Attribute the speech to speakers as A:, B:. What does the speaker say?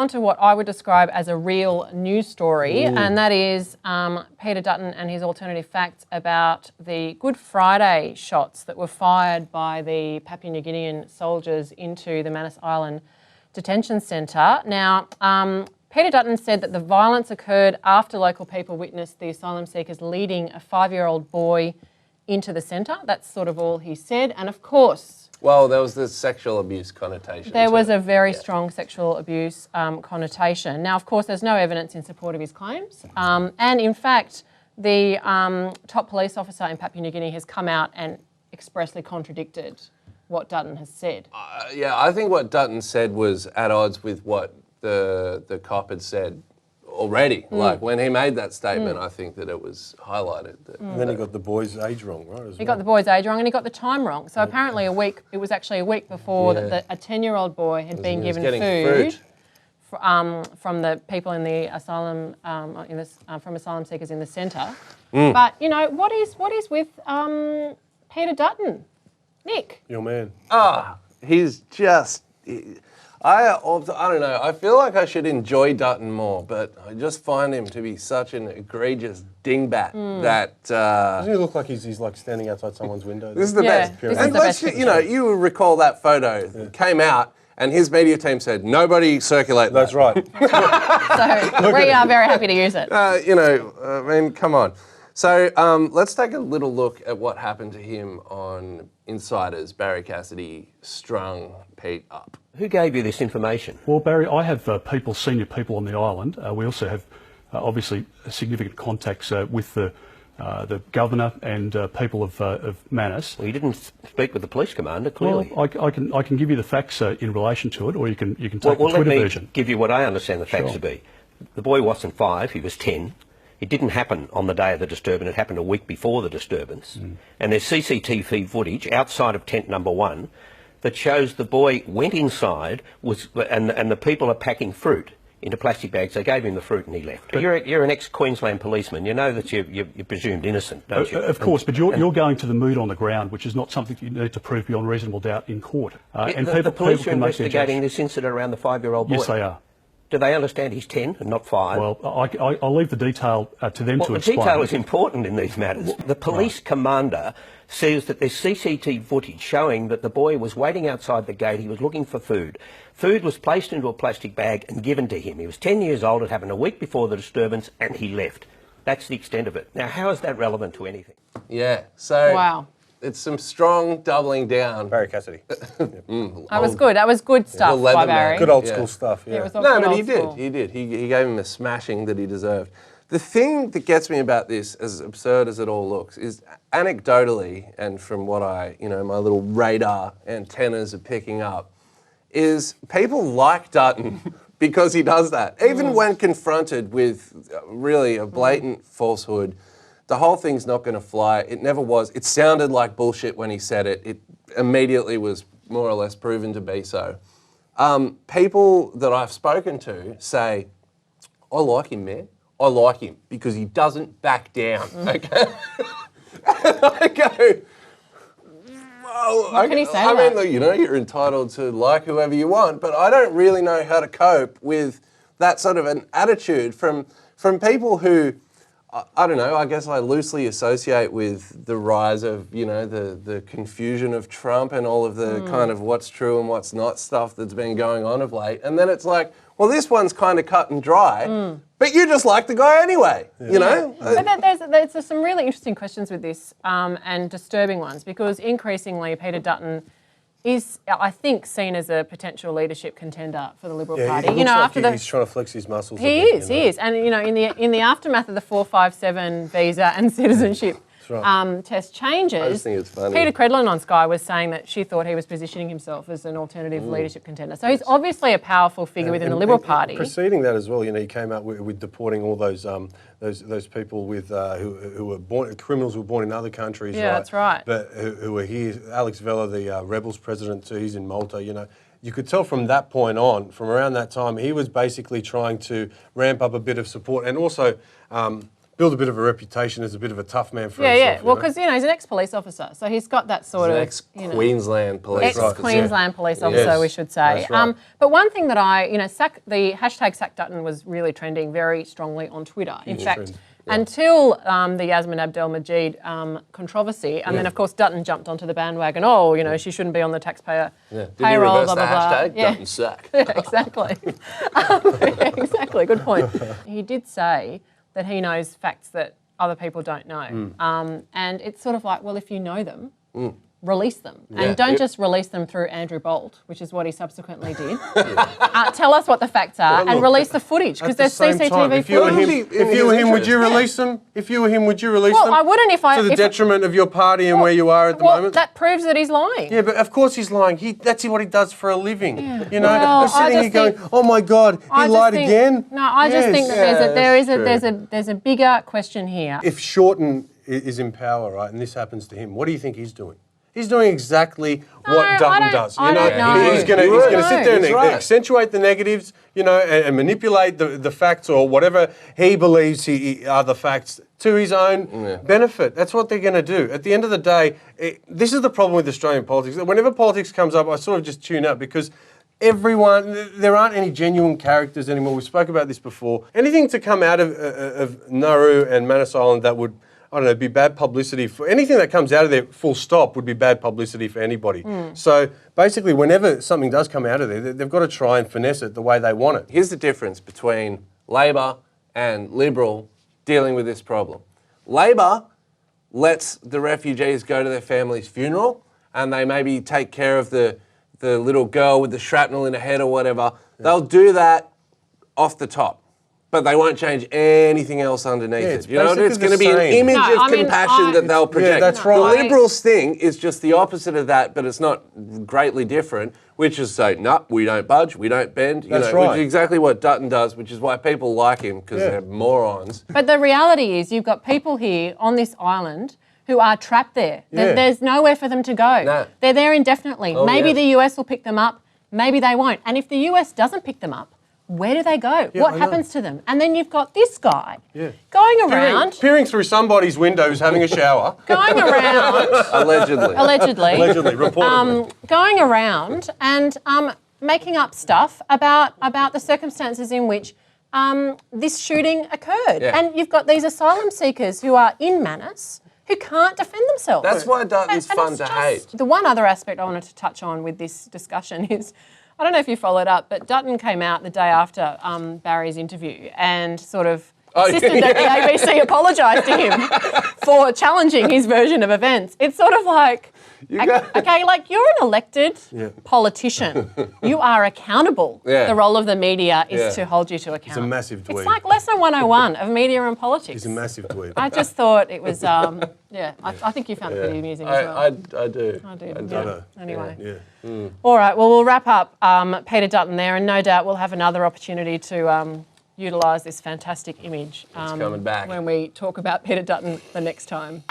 A: onto what I would describe as a real news story, and that is Peter Dutton and his alternative facts about the Good Friday shots that were fired by the Papua New Guinean soldiers into the Manus Island detention centre. Now, Peter Dutton said that the violence occurred after local people witnessed the asylum seekers leading a 5-year-old boy into the centre. That's sort of all he said. And of course...
B: Well, there was the sexual abuse connotation.
A: There was a very strong sexual abuse connotation. Now, of course, there's no evidence in support of his claims. And in fact, the top police officer in Papua New Guinea has come out and expressly contradicted what Dutton has said.
B: Yeah, I think what Dutton said was at odds with what the cop had said already. Like when he made that statement, I think that it was highlighted.
C: And then he got the boy's age wrong, right?
A: He got the boy's age wrong and he got the time wrong. So apparently it was actually a week before that a 10-year-old boy had been given food. From the people in the asylum, from asylum seekers in the centre. But, you know, what is with Peter Dutton? Nick?
C: Your man.
B: He's just... I don't know. I feel like I should enjoy Dutton more, but I just find him to be such an egregious dingbat that...
C: Doesn't he look like he's like standing outside someone's window?
B: This is the best.
A: This is the best
B: you know, you recall that photo came out and his media team said, nobody circulate that.
C: That's right.
A: So we are very happy to use it.
B: You know, I mean, come on. So let's take a little look at what happened to him on Insiders. Barrie Cassidy strung Pete up.
D: Who gave you this information?
E: Well, Barry, I have senior people on the island. We also have obviously significant contacts with the governor and people of Manus.
D: Well, you didn't speak with the police commander, clearly.
E: Well, I can give you the facts in relation to it, or you can take the Twitter
D: let me
E: version.
D: Give you what I understand the facts to be. The boy wasn't 5; he was 10. It didn't happen on the day of the disturbance. It happened a week before the disturbance. And there's CCTV footage outside of tent number 1 that shows the boy went inside and the people are packing fruit into plastic bags. They gave him the fruit and he left. But you're an ex-Queensland policeman. You know that you're presumed innocent, don't you?
E: Of course, but you're going to the mood on the ground, which is not something you need to prove beyond reasonable doubt in court.
D: And the police are investigating this incident around the 5-year-old boy.
E: Yes, they are.
D: Do they understand he's 10 and not 5?
E: Well, I'll leave the detail to them to explain.
D: The detail is important in these matters. The police commander says that there's CCTV footage showing that the boy was waiting outside the gate. He was looking for food. Food was placed into a plastic bag and given to him. He was 10 years old. It happened a week before the disturbance and he left. That's the extent of it. Now, how is that relevant to anything?
B: Yeah, so...
A: Wow.
B: It's some strong doubling down.
C: Barrie Cassidy.
A: That was good. That was good stuff by Barrie.
C: Good old school stuff, yeah.
B: No, but he did. He gave him a smashing that he deserved. The thing that gets me about this, as absurd as it all looks, is anecdotally, and from what my little radar antennas are picking up, is people like Dutton because he does that. Even when confronted with really a blatant falsehood, the whole thing's not going to fly. It never was. It sounded like bullshit when he said it. It immediately was more or less proven to be so. People that I've spoken to say, I like him, man. I like him because he doesn't back down. Okay? And I go, well,
A: How can he say that?
B: I mean, look, you're entitled to like whoever you want, but I don't really know how to cope with that sort of an attitude from people who, I don't know, I guess I loosely associate with the rise of, the confusion of Trump and all of the kind of what's true and what's not stuff that's been going on of late. And then it's like, well, this one's kind of cut and dry, but you just like the guy anyway, you know?
A: But there's some really interesting questions with this and disturbing ones because increasingly Peter Dutton is, I think, seen as a potential leadership contender for the Liberal Party.
C: He looks like he's trying to flex his muscles.
A: He is, and in the aftermath of the 457 visa and citizenship test changes,
B: I just think it's funny.
A: Peter Credlin on Sky was saying that she thought he was positioning himself as an alternative leadership contender. So he's obviously a powerful figure within the Liberal Party.
C: Preceding that as well, he came out with deporting all those people with who were born criminals who were born in other countries.
A: Yeah, that's right.
C: But who were here. Alex Vella, the Rebels president, too, he's in Malta. You could tell from that point on, from around that time, he was basically trying to ramp up a bit of support and also build a bit of a reputation as a bit of a tough man for
A: Yeah,
C: himself.
A: yeah. Well, because he's an ex-police officer, so he's got that sort of
B: Ex-Queensland police officer.
A: Ex-Queensland police officer,
C: Yes,
A: we should say.
C: that's right.
A: But one thing that the hashtag Sach Dutton was really trending very strongly on Twitter. In fact,
C: trend.
A: until the Yasmin Abdel-Majid controversy, and then of course Dutton jumped onto the bandwagon. Oh, she shouldn't be on the taxpayer
B: Did he
A: payroll.
B: reverse
A: blah
B: the
A: blah blah.
B: hashtag? Dutton Sack.
A: Yeah, exactly. Exactly. Good point. He did say that he knows facts that other people don't know, and it's sort of like, well, if you know them. Release them. And don't just release them through Andrew Bolt, which is what he subsequently did. Tell us what the facts are and release the footage, because there's CCTV
C: If you were
A: footage.
C: him, would you release them? If you were him, would you release
A: Well,
C: them?
A: I wouldn't if I...
C: To the
A: if-
C: detriment of your party and where you are at the
A: well,
C: moment?
A: that proves that he's lying.
C: Yeah, but of course he's lying. That's what he does for a living. You know,
A: Well,
C: they're sitting
A: I
C: here
A: just
C: going,
A: think-
C: "Oh my God, he
A: I just
C: lied
A: think-
C: again."
A: No, I just think that
C: Yes.
A: there's a bigger question here.
C: If Shorten is in power, right, and this happens to him, what do you think he's doing? He's doing exactly what
A: I
C: Dutton
A: don't-
C: does.
A: I don't know.
C: He's going to
B: He's
C: sit there and
B: He's right.
C: accentuate the negatives, and manipulate the facts or whatever he believes are the facts to his own benefit. That's what they're going to do. At the end of the day, this is the problem with Australian politics. Whenever politics comes up, I sort of just tune out because there aren't any genuine characters anymore. We spoke about this before. Anything to come out of Nauru and Manus Island that would, I don't know, be bad publicity for anything that comes out of there, full stop, would be bad publicity for anybody. So basically, whenever something does come out of there, they've got to try and finesse it the way they want it.
B: Here's the difference between Labor and Liberal dealing with this problem. Labor lets the refugees go to their family's funeral and they maybe take care of the little girl with the shrapnel in her head or whatever. They'll do that off the top. But they won't change anything else underneath
C: it's
B: it. You know,
C: basically
B: it's going to
C: the
B: be an
C: same.
B: image
A: No,
B: of
A: I mean,
B: compassion that they'll project.
C: that's right.
B: The Liberals thing is just the opposite of that, but it's not greatly different, which is say, no, we don't budge, we don't bend.
C: That's right.
B: Which is exactly what Dutton does, which is why people like him, because they're morons.
A: But the reality is you've got people here on this island who are trapped there.
C: Yeah.
A: There's nowhere for them to go.
B: No.
A: They're there indefinitely.
B: Oh,
A: maybe
B: yes.
A: the US will pick them up, maybe they won't. And if the US doesn't pick them up, where do they go?
C: Yeah,
A: what
C: I know.
A: happens to them? And then you've got this guy
C: Yeah.
A: going around,
C: Peering through somebody's window who's having a shower.
A: going around,
B: Allegedly.
A: allegedly,
C: Reportedly.
A: going around and making up stuff about the circumstances in which this shooting occurred.
B: Yeah.
A: And you've got these asylum seekers who are in Manus who can't defend themselves.
B: That's why Dutton's
A: And
B: fun
A: it's
B: to
A: just-
B: hate.
A: The one other aspect I wanted to touch on with this discussion is, I don't know if you followed up, but Dutton came out the day after Barry's interview and sort of insisted that the ABC apologised to him for challenging his version of events. It's sort of like, okay, like you're an elected politician. You are accountable.
B: Yeah.
A: The role of the media is
B: Yeah.
A: to hold you to account.
C: It's a massive dweeb.
A: It's like lesson 101 of media and politics.
C: He's a massive dweeb.
A: I just thought it was, I think you found it pretty amusing as well.
B: I do.
A: I do.
B: I do.
A: Yeah. Anyway.
C: Yeah.
A: All right, well, we'll wrap up Peter Dutton there, and no doubt we'll have another opportunity to utilise this fantastic image
B: coming back.
A: when we talk about Peter Dutton the next time.